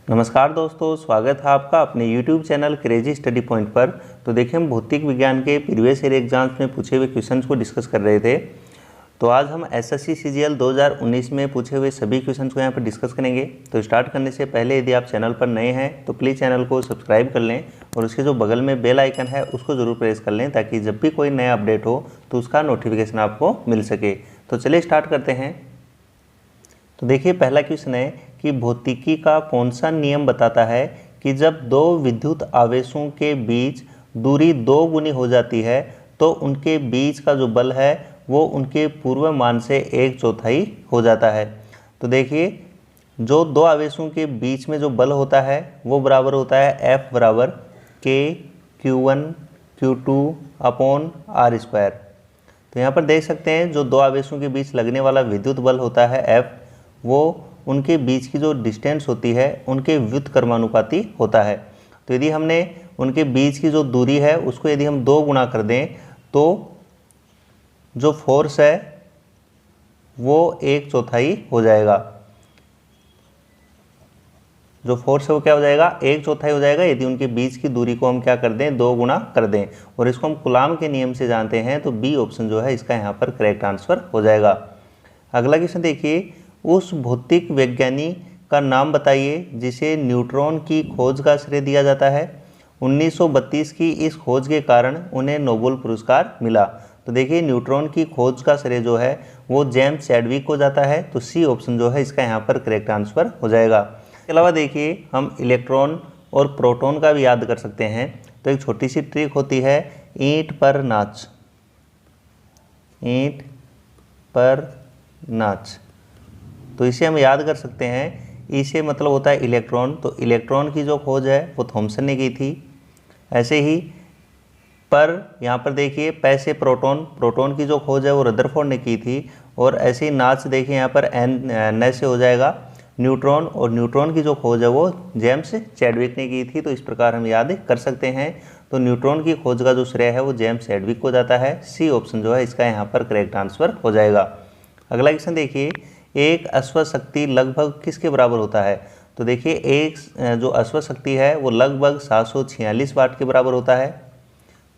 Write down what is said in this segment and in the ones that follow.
नमस्कार दोस्तों, स्वागत है आपका अपने YouTube channel crazy study point पर। तो देखिए, हम भौतिक विज्ञान के प्रीवियस ईयर एग्जाम्स में पूछे हुए क्वेश्चंस को डिस्कस कर रहे थे। तो आज हम SSC CGL 2019 में पूछे हुए सभी क्वेश्चंस को यहाँ पर डिस्कस करेंगे। तो स्टार्ट करने से पहले यदि आप चैनल पर नए हैं तो प्लीज़ चैनल को सब्सक्राइब कर लें और उसके जो बगल में बेल आइकन है उसको ज़रूर प्रेस कर लें, ताकि जब भी कोई नया अपडेट हो तो उसका नोटिफिकेशन आपको मिल सके। तो चलिए स्टार्ट करते हैं। तो देखिए, पहला क्वेश्चन है कि भौतिकी का कौन सा नियम बताता है कि जब दो विद्युत आवेशों के बीच दूरी 2 गुनी हो जाती है तो उनके बीच का जो बल है वो उनके पूर्व मान से 1/4 हो जाता है। तो देखिए, जो दो आवेशों के बीच में जो बल होता है वो बराबर होता है F बराबर K/Q1 Q2 अपॉन R²। तो यहाँ पर देख सकते हैं, जो दो आवेशों के बीच लगने वाला विद्युत बल होता है F, वो उनके बीच की जो डिस्टेंस होती है उनके व्युत्क्रमानुपाती होता है। तो यदि हमने उनके बीच की जो दूरी है उसको यदि हम 2 गुना कर दें तो जो फोर्स है वो 1/4 हो जाएगा। जो फोर्स है वो क्या हो जाएगा, 1/4 हो जाएगा यदि उनके बीच की दूरी को हम क्या कर दें, 2 गुना कर दें। और इसको हम कूलाम के नियम से जानते हैं, तो बी ऑप्शन जो है इसका यहाँ पर करेक्ट आंसर हो जाएगा। अगला क्वेश्चन देखिए, उस भौतिक वैज्ञानिक का नाम बताइए जिसे न्यूट्रॉन की खोज का श्रेय दिया जाता है। 1932 की इस खोज के कारण उन्हें नोबेल पुरस्कार मिला। तो देखिए, न्यूट्रॉन की खोज का श्रेय जो है वो जेम्स चैडविक को जाता है। तो सी ऑप्शन जो है इसका यहाँ पर करेक्ट आंसर हो जाएगा। इसके अलावा देखिए, हम इलेक्ट्रॉन और प्रोटॉन का भी याद कर सकते हैं। तो एक छोटी सी ट्रिक होती है, ईंट पर नाच। ईंट पर नाच, तो इसे हम याद कर सकते हैं। इसे मतलब होता है इलेक्ट्रॉन। तो इलेक्ट्रॉन की जो खोज है वो थॉमसन ने की थी। ऐसे ही पर यहाँ पर देखिए, पैसे प्रोटॉन की जो खोज है वो रदरफोर्ड ने की थी। और ऐसे ही नाच देखिए, यहाँ पर एन से हो जाएगा न्यूट्रॉन, और न्यूट्रॉन की जो खोज है वो जेम्स चैडविक ने की थी। तो इस प्रकार हम याद कर सकते हैं। तो न्यूट्रॉन की खोज का जो श्रेय है वो जेम्स चैडविक को जाता है। सी ऑप्शन जो है इसका यहाँ पर करेक्ट आंसर हो जाएगा। अगला क्वेश्चन देखिए, एक अश्व शक्ति लगभग किसके बराबर होता है। तो देखिए, एक जो अश्व शक्ति है वो लगभग 746 वाट के बराबर होता है।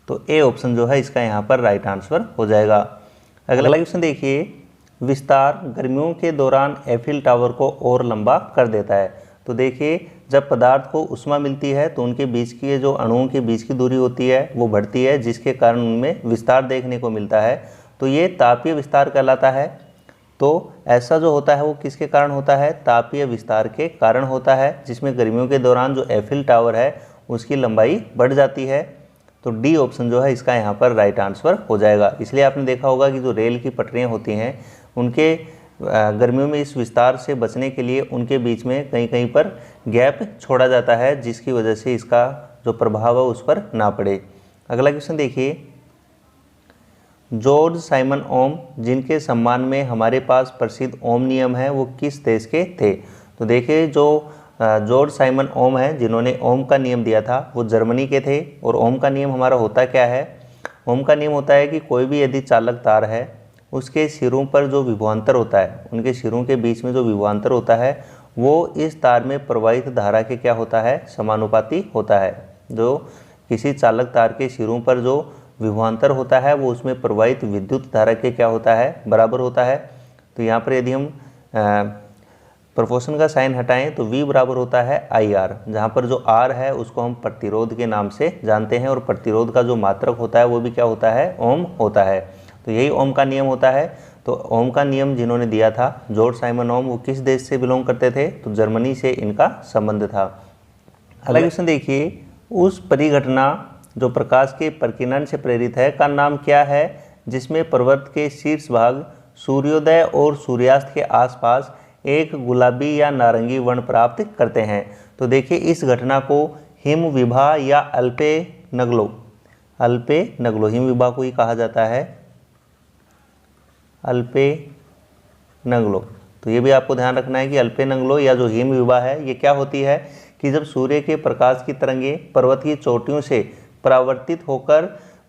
तो ए ऑप्शन जो है इसका यहाँ पर राइट आंसर हो जाएगा। अगला क्वेश्चन देखिए, विस्तार गर्मियों के दौरान एफिल टावर को और लंबा कर देता है। तो देखिए, जब पदार्थ को उष्मा मिलती है तो उनके बीच की जो अणुओं के बीच की दूरी होती है वो बढ़ती है, जिसके कारण उनमें विस्तार देखने को मिलता है। तो ये तापीय विस्तार कहलाता है। तो ऐसा जो होता है वो किसके कारण होता है, तापीय विस्तार के कारण होता है, जिसमें गर्मियों के दौरान जो एफिल टावर है उसकी लंबाई बढ़ जाती है। तो डी ऑप्शन जो है इसका यहाँ पर राइट आंसर हो जाएगा। इसलिए आपने देखा होगा कि जो रेल की पटरियाँ होती हैं उनके गर्मियों में इस विस्तार से बचने के लिए उनके बीच में कहीं कहीं पर गैप छोड़ा जाता है, जिसकी वजह से इसका जो प्रभाव है उस पर ना पड़े। अगला क्वेश्चन देखिए, जॉर्ज साइमन ओम, जिनके सम्मान में हमारे पास प्रसिद्ध ओम नियम है, वो किस देश के थे। तो देखिए, जो जॉर्ज साइमन ओम है जिन्होंने ओम का नियम दिया था वो जर्मनी के थे। और ओम का नियम हमारा होता क्या है, ओम का नियम होता है कि कोई भी यदि चालक तार है उसके सिरों पर जो विभवांतर होता है, उनके सिरों के बीच में जो विभवांतर होता है वो इस तार में प्रवाहित धारा के क्या होता है, समानुपाती होता है। जो किसी चालक तार के सिरों पर जो विभवांतर होता है वो उसमें प्रवाहित विद्युत धारा के क्या होता है, बराबर होता है। तो यहाँ पर यदि हम प्रोपोर्शन का साइन हटाएं तो V बराबर होता है IR, जहाँ पर जो R है उसको हम प्रतिरोध के नाम से जानते हैं। और प्रतिरोध का जो मात्रक होता है वो भी क्या होता है, ओम होता है। तो यही ओम का नियम होता है। तो ओम का नियम जिन्होंने दिया था जॉर्ज साइमन ओम, वो किस देश से बिलोंग करते थे, तो जर्मनी से इनका संबंध था। अगला क्वेश्चन देखिए, उस परिघटना जो प्रकाश के प्रकीर्णन से प्रेरित है का नाम क्या है, जिसमें पर्वत के शीर्ष भाग सूर्योदय और सूर्यास्त के आसपास एक गुलाबी या नारंगी वर्ण प्राप्त करते हैं। तो देखिए, इस घटना को हिम विभा या अल्पे नगलो हिम विभा को ही कहा जाता है, अल्पे नगलो। तो ये भी आपको ध्यान रखना है कि अल्पे नगलो या जो हिम विभा है ये क्या होती है कि जब सूर्य के प्रकाश की तरंगें पर्वत की चोटियों से परावर्तित होकर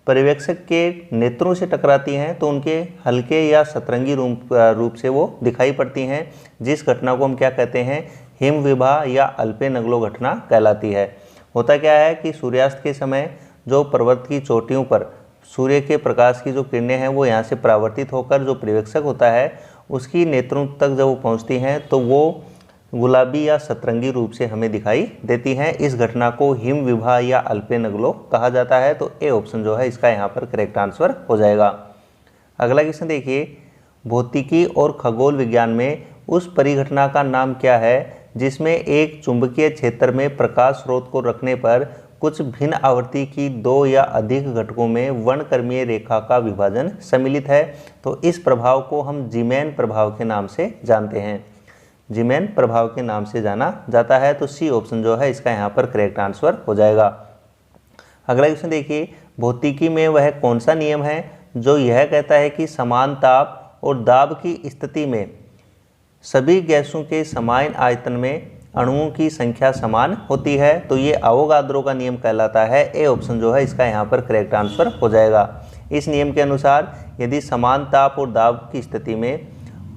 पर्यवेक्षक के नेत्रों से टकराती हैं तो उनके हल्के या सतरंगी रूप से वो दिखाई पड़ती हैं, जिस घटना को हम क्या कहते हैं, हिमविभा या अल्पेनगलो घटना कहलाती है। होता क्या है कि सूर्यास्त के समय जो पर्वत की चोटियों पर सूर्य के प्रकाश की जो किरणें हैं वो यहाँ से परावर्तित होकर जो पर्यवेक्षक होता है उसकी नेत्रों तक जब वो पहुँचती हैं तो वो गुलाबी या सतरंगी रूप से हमें दिखाई देती हैं। इस घटना को हिमविभा या अल्पेनगलो कहा जाता है। तो ए ऑप्शन जो है इसका यहाँ पर करेक्ट आंसर हो जाएगा। अगला क्वेश्चन देखिए, भौतिकी और खगोल विज्ञान में उस परिघटना का नाम क्या है जिसमें एक चुंबकीय क्षेत्र में प्रकाश स्रोत को रखने पर कुछ भिन्न आवृत्ति की दो या अधिक घटकों में वर्णक्रमीय रेखा का विभाजन सम्मिलित है। तो इस प्रभाव को हम जीमैन प्रभाव के नाम से जानते हैं। जीमैन प्रभाव के नाम से जाना जाता है। तो सी ऑप्शन जो है इसका यहाँ पर करेक्ट आंसर हो जाएगा। अगला क्वेश्चन देखिए, भौतिकी में वह कौन सा नियम है जो यह कहता है कि समान ताप और दाब की स्थिति में सभी गैसों के समान आयतन में अणुओं की संख्या समान होती है। तो ये अवोगाद्रो का नियम कहलाता है। ए ऑप्शन जो है इसका यहाँ पर करेक्ट आंसर हो जाएगा। इस नियम के अनुसार यदि समान ताप और दाब की स्थिति में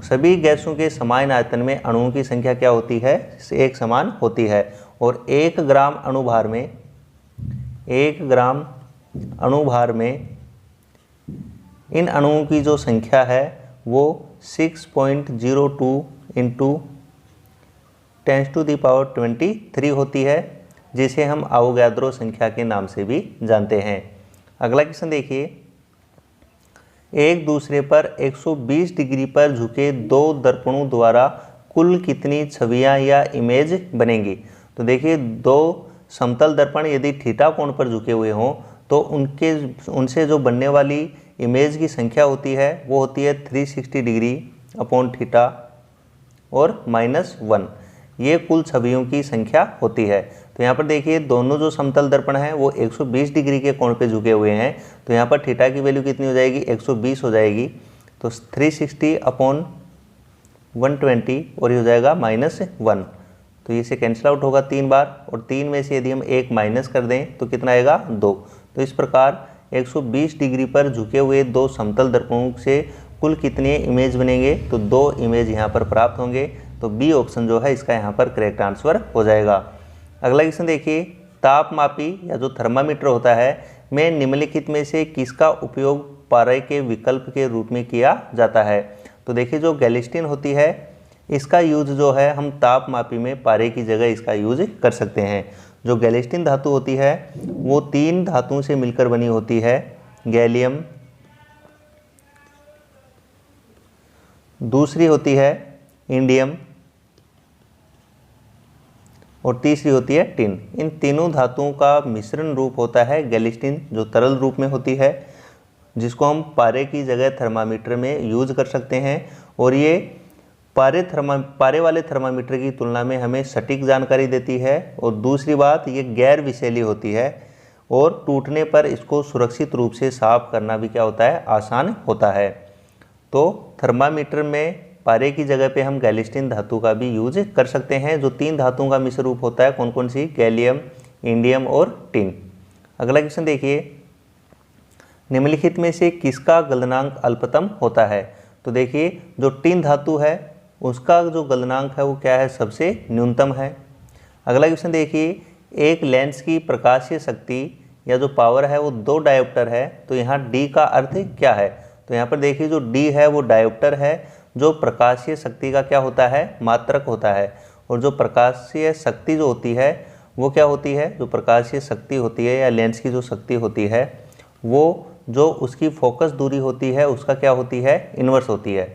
सभी गैसों के समान आयतन में अणुओं की संख्या क्या होती है, एक समान होती है और 1 ग्राम अणुभार में इन अणुओं की जो संख्या है वो 6.02 इंटू 10⁻23 होती है, जिसे हम अवोगाद्रो संख्या के नाम से भी जानते हैं। अगला क्वेश्चन देखिए, एक दूसरे पर 120 डिग्री पर झुके दो दर्पणों द्वारा कुल कितनी छवियां या इमेज बनेंगी। तो देखिए, दो समतल दर्पण यदि थीटा कोण पर झुके हुए हों तो उनसे जो बनने वाली इमेज की संख्या होती है वो होती है 360 डिग्री अपॉन थीटा और -1। ये कुल छवियों की संख्या होती है। तो यहाँ पर देखिए, दोनों जो समतल दर्पण हैं वो 120 डिग्री के कोण पे झुके हुए हैं। तो यहाँ पर थीटा की वैल्यू कितनी हो जाएगी, 120 हो जाएगी। तो 360 अपॉन 120 और ये हो जाएगा -1। तो ये से कैंसिल आउट होगा 3 बार और 3 में से यदि हम 1 माइनस कर दें तो कितना आएगा, 2। तो इस प्रकार 120 डिग्री पर झुके हुए दो समतल दर्पणों से कुल कितने इमेज बनेंगे, तो 2 इमेज यहाँ पर प्राप्त होंगे। तो बी ऑप्शन जो है इसका यहाँ पर करेक्ट आंसर हो जाएगा। अगला क्वेश्चन देखिए, तापमापी या जो थर्मामीटर होता है में निम्नलिखित में से किसका उपयोग पारे के विकल्प के रूप में किया जाता है। तो देखिए, जो गैलिस्टीन होती है इसका यूज जो है हम तापमापी में पारे की जगह इसका यूज कर सकते हैं। जो गैलिस्टीन धातु होती है वो 3 धातुओं से मिलकर बनी होती है, गैलियम, दूसरी होती है इंडियम और तीसरी होती है टिन। इन तीनों धातुओं का मिश्रण रूप होता है गैलिस्टीन, जो तरल रूप में होती है, जिसको हम पारे की जगह थर्मामीटर में यूज कर सकते हैं। और ये पारे वाले थर्मामीटर की तुलना में हमें सटीक जानकारी देती है। और दूसरी बात, ये गैर विषैली होती है और टूटने पर इसको सुरक्षित रूप से साफ करना भी क्या होता है, आसान होता है। तो थर्मामीटर में पारे की जगह पे हम गैलिस्टीन धातु का भी यूज कर सकते हैं। जो 3 धातुओं का मिश्र रूप होता है, कौन कौन सी, गैलियम, इंडियम और टिन। अगला क्वेश्चन देखिए, निम्नलिखित में से किसका गलनांक अल्पतम होता है। तो देखिए, जो टिन धातु है उसका जो गलनांक है वो क्या है, सबसे न्यूनतम है। अगला क्वेश्चन देखिए, एक लेंस की प्रकाशीय शक्ति या जो पावर है वो 2 डायोप्टर है। तो यहाँ डी का अर्थ क्या है। तो यहाँ पर देखिए, जो डी है वो डायोप्टर है, जो प्रकाशीय शक्ति का क्या होता है, मात्रक होता है। और जो प्रकाशीय शक्ति जो होती है वो क्या होती है, जो प्रकाशीय शक्ति होती है या लेंस की जो शक्ति होती है वो जो उसकी फोकस दूरी होती है उसका क्या होती है, इन्वर्स होती है।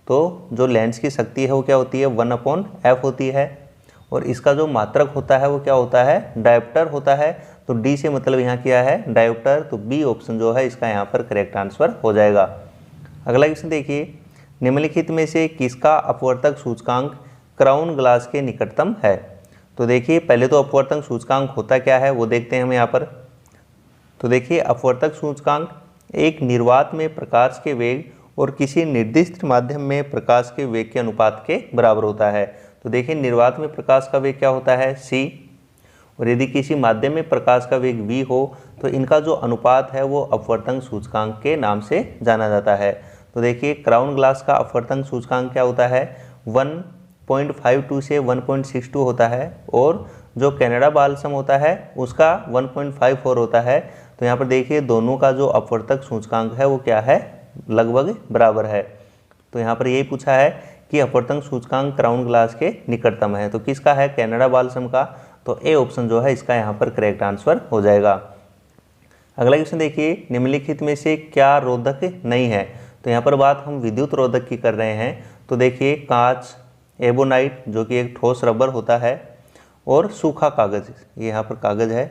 तो जो लेंस की शक्ति है वो क्या होती है, 1/f होती है। और इसका जो मात्रक होता है वो क्या होता है, डायोप्टर होता है। तो डी से मतलब यहाँ क्या है, डायोप्टर। तो बी ऑप्शन जो है इसका यहाँ पर करेक्ट आंसर हो जाएगा। अगला क्वेश्चन देखिए, निम्नलिखित में से किसका अपवर्तक सूचकांक क्राउन ग्लास के निकटतम है। तो देखिए, पहले तो अपवर्तक सूचकांक होता क्या है वो देखते हैं हम यहाँ पर। तो देखिए, अपवर्तक सूचकांक एक निर्वात में प्रकाश के वेग और किसी निर्दिष्ट माध्यम में प्रकाश के वेग के अनुपात के बराबर होता है। तो देखिए, निर्वात में प्रकाश का वेग क्या होता है, c, और यदि किसी माध्यम में प्रकाश का वेग v हो तो इनका जो अनुपात है वो अपवर्तन सूचकांक के नाम से जाना जाता है। तो देखिए, क्राउन ग्लास का अपवर्तन सूचकांक क्या होता है, 1 0.52 से 1.62 होता है और जो कनाडा बालसम होता है उसका 1.54 होता है। तो यहाँ पर देखिए दोनों का जो अपवर्तक सूचकांक है वो क्या है, लगभग बराबर है। तो यहाँ पर यही पूछा है कि अपवर्तन सूचकांक क्राउन ग्लास के निकटतम है, तो किसका है, कनाडा बालसम का। तो ए ऑप्शन जो है इसका यहाँ पर करेक्ट आंसर हो जाएगा। अगला क्वेश्चन देखिए, निम्नलिखित में से क्या रोधक नहीं है। तो यहाँ पर बात हम विद्युत रोधक की कर रहे हैं। तो देखिए कांच, एबोनाइट जो कि एक ठोस रबर होता है, और सूखा कागज, ये यहाँ पर कागज है,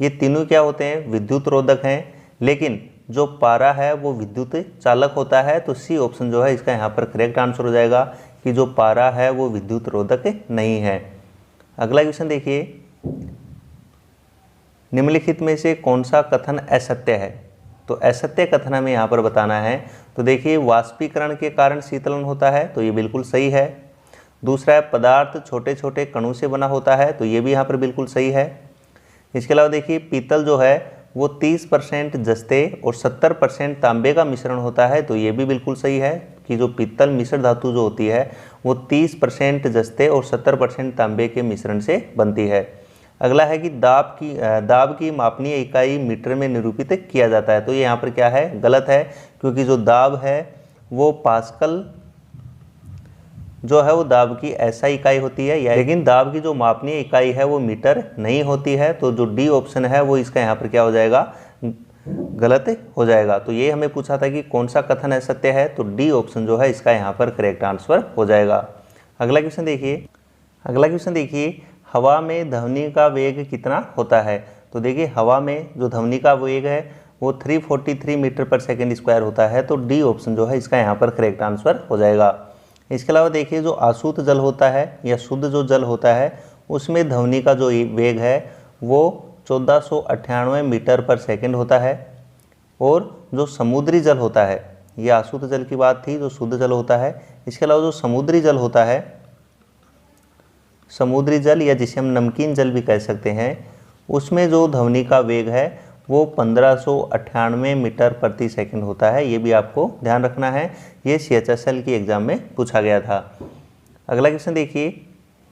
ये तीनों क्या होते हैं, विद्युत रोधक हैं। लेकिन जो पारा है वो विद्युत चालक होता है। तो सी ऑप्शन जो है इसका यहाँ पर करेक्ट आंसर हो जाएगा कि जो पारा है वो विद्युत रोधक नहीं है। अगला क्वेश्चन देखिए, निम्नलिखित में से कौन सा कथन असत्य है। तो असत्य कथन हमें यहाँ पर बताना है। तो देखिए वाष्पीकरण के कारण शीतलन होता है, तो ये बिल्कुल सही है। दूसरा है पदार्थ छोटे छोटे कणों से बना होता है, तो ये भी यहाँ पर बिल्कुल सही है। इसके अलावा देखिए पीतल जो है वो 30% जस्ते और 70% तांबे का मिश्रण होता है, तो ये भी बिल्कुल सही है कि जो पीतल मिश्र धातु जो होती है वो 30% जस्ते और 70% तांबे के मिश्रण से बनती है। अगला है कि दाब की मापनीय इकाई मीटर में निरूपित किया जाता है, तो ये यहाँ पर क्या है, गलत है, क्योंकि जो दाब है वो पास्कल जो है वो दाब की ऐसा इकाई होती है, लेकिन दाब की जो मापनीय इकाई है वो मीटर नहीं होती है। तो जो डी ऑप्शन है वो इसका यहाँ पर क्या हो जाएगा, गलत हो जाएगा। तो ये हमें पूछा था कि कौन सा कथन असत्य है, तो डी ऑप्शन जो है इसका यहाँ पर करेक्ट आंसर हो जाएगा। अगला क्वेश्चन देखिए, हवा में ध्वनि का वेग कितना होता है। तो देखिए हवा में जो ध्वनि का वेग है वो 343 मीटर पर सेकेंड स्क्वायर होता है। तो डी ऑप्शन जो है इसका यहाँ पर करेक्ट आंसर हो जाएगा। इसके अलावा देखिए जो आशुद्ध जल होता है या शुद्ध जो जल होता है उसमें ध्वनि का जो वेग है वो 1498 मीटर पर सेकेंड होता है। और जो समुद्री जल होता है, ये आशुद्ध जल की बात थी, जो शुद्ध जल होता है। इसके अलावा जो समुद्री जल होता है, समुद्री जल या जिसे हम नमकीन जल भी कह सकते हैं, उसमें जो ध्वनि का वेग है वो 1598 मीटर प्रति सेकंड होता है। ये भी आपको ध्यान रखना है, ये CHSL की एग्जाम में पूछा गया था। अगला क्वेश्चन देखिए,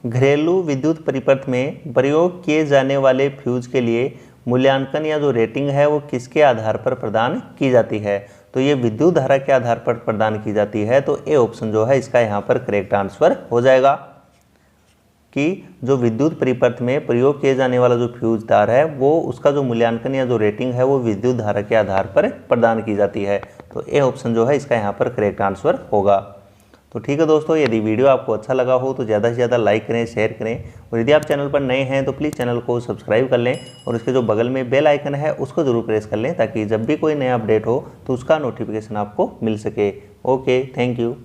घरेलू विद्युत परिपथ में प्रयोग किए जाने वाले फ्यूज के लिए मूल्यांकन या जो रेटिंग है वो किसके आधार पर प्रदान की जाती है। तो ये विद्युत धारा के आधार पर प्रदान की जाती है। तो ए ऑप्शन जो है इसका यहाँ पर करेक्ट आंसर हो जाएगा कि जो विद्युत परिपथ में प्रयोग किए जाने वाला जो फ्यूज तार है वो उसका जो मूल्यांकन या जो रेटिंग है वो विद्युत धारा के आधार पर प्रदान की जाती है। तो ए ऑप्शन जो है इसका यहाँ पर करेक्ट आंसर होगा। तो ठीक है दोस्तों, यदि वीडियो आपको अच्छा लगा हो तो ज़्यादा से ज़्यादा लाइक करें, शेयर करें, और यदि आप चैनल पर नए हैं तो प्लीज़ चैनल को सब्सक्राइब कर लें और उसके जो बगल में बेल आइकन है उसको ज़रूर प्रेस कर लें, ताकि जब भी कोई नया अपडेट हो तो उसका नोटिफिकेशन आपको मिल सके। Okay, thank you.